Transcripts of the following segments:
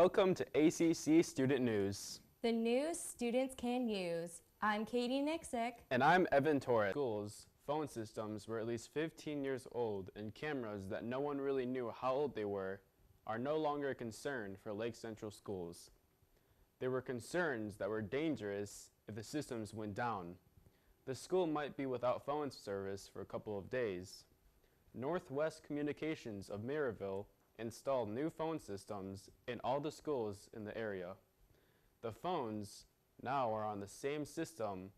Welcome to ACC Student News. The news students can use. I'm Katie Nixick. And I'm Evan Torres. Schools, phone systems were at least 15 years old, and cameras that no one really knew how old they were are no longer a concern for Lake Central schools. There were concerns that were dangerous if the systems went down. The school might be without phone service for a couple of days. Northwest Communications of Maryville installed new phone systems in all the schools in the area. The phones now are on the same system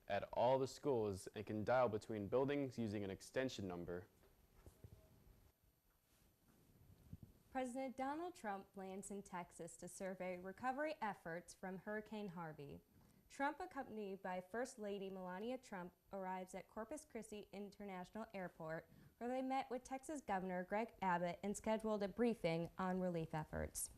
at all the schools and can dial between buildings using an extension number. President Donald Trump lands in Texas to survey recovery efforts from Hurricane Harvey. Trump, accompanied by First Lady Melania Trump, arrives at Corpus Christi International Airport, where they met with Texas Governor Greg Abbott and scheduled a briefing on relief efforts.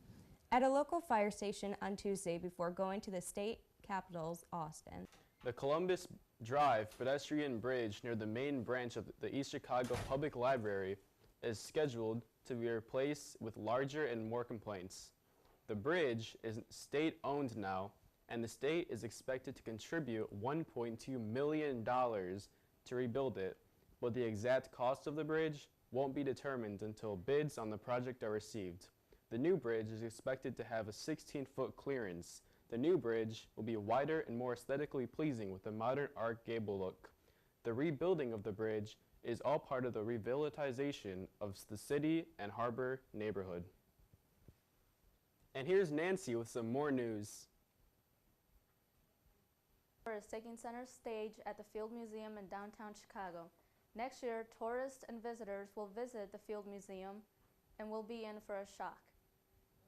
At a local fire station on Tuesday before going to the state capital's Austin. The Columbus Drive pedestrian bridge near the main branch of the East Chicago Public Library is scheduled to be replaced with larger and more complaints. The bridge is state-owned now, and the state is expected to contribute $1.2 million to rebuild it, but the exact cost of the bridge won't be determined until bids on the project are received. The new bridge is expected to have a 16-foot clearance. The new bridge will be wider and more aesthetically pleasing with a modern art gable look. The rebuilding of the bridge is all part of the revitalization of the city and harbor neighborhood. And here's Nancy with some more news. Is taking center stage at the Field Museum in downtown Chicago. Next year, tourists and visitors will visit the Field Museum and will be in for a shock.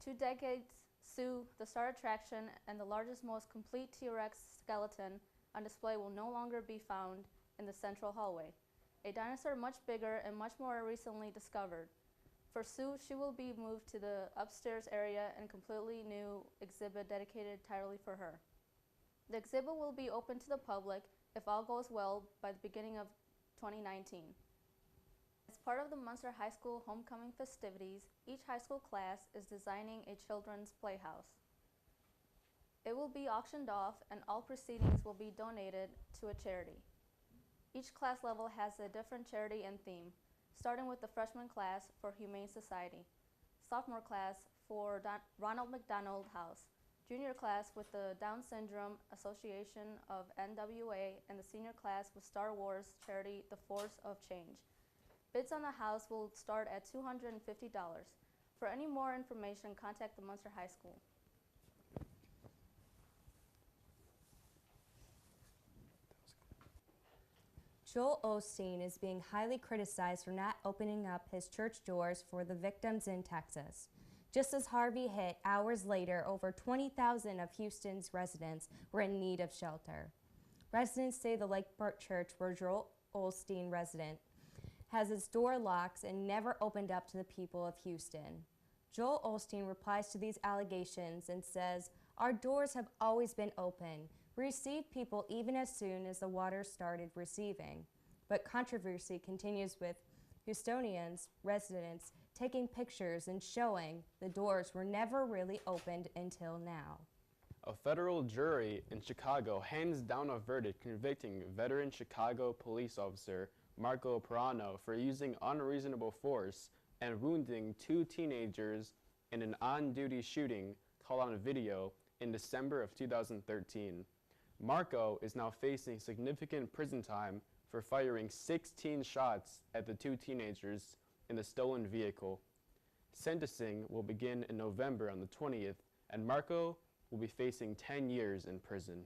2 decades, Sue, the star attraction and the largest, most complete T-Rex skeleton on display, will no longer be found in the central hallway. A dinosaur much bigger and much more recently discovered. For Sue, she will be moved to the upstairs area and completely new exhibit dedicated entirely for her. The exhibit will be open to the public, if all goes well, by the beginning of 2019. As part of the Munster High School homecoming festivities, each high school class is designing a children's playhouse. It will be auctioned off, and all proceedings will be donated to a charity. Each class level has a different charity and theme, starting with the freshman class for Humane Society, sophomore class for Ronald McDonald House, junior class with the Down Syndrome Association of NWA, and the senior class with Star Wars charity The Force of Change. Bids on the house will start at $250. For any more information, contact the Munster High School. Joel Osteen is being highly criticized for not opening up his church doors for the victims in Texas. Just as Harvey hit, hours later, over 20,000 of Houston's residents were in need of shelter. Residents say the Lakeport Church, where Joel Osteen resident, has its door locked and never opened up to the people of Houston. Joel Osteen replies to these allegations and says, "Our doors have always been open. We received people even as soon as the water started receiving." But controversy continues with Houstonians, residents, taking pictures and showing the doors were never really opened until now. A federal jury in Chicago hands down a verdict convicting veteran Chicago police officer Marco Perano for using unreasonable force and wounding 2 teenagers in an on-duty shooting caught on video in December of 2013. Marco is now facing significant prison time for firing 16 shots at the 2 teenagers in the stolen vehicle. Sentencing will begin in November on the 20th, and Marco will be facing 10 years in prison.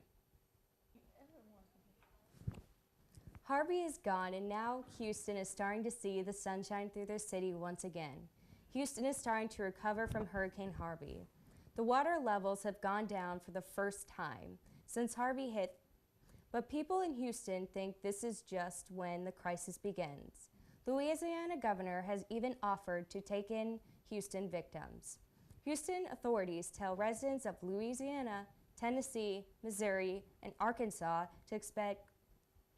Harvey is gone, and now Houston is starting to see the sunshine through their city once again. Houston is starting to recover from Hurricane Harvey. The water levels have gone down for the first time since Harvey hit, but people in Houston think this is just when the crisis begins. Louisiana governor has even offered to take in Houston victims. Houston authorities tell residents of Louisiana, Tennessee, Missouri, and Arkansas to expect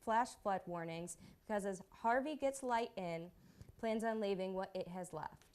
flash flood warnings because as Harvey gets light in, plans on leaving what it has left.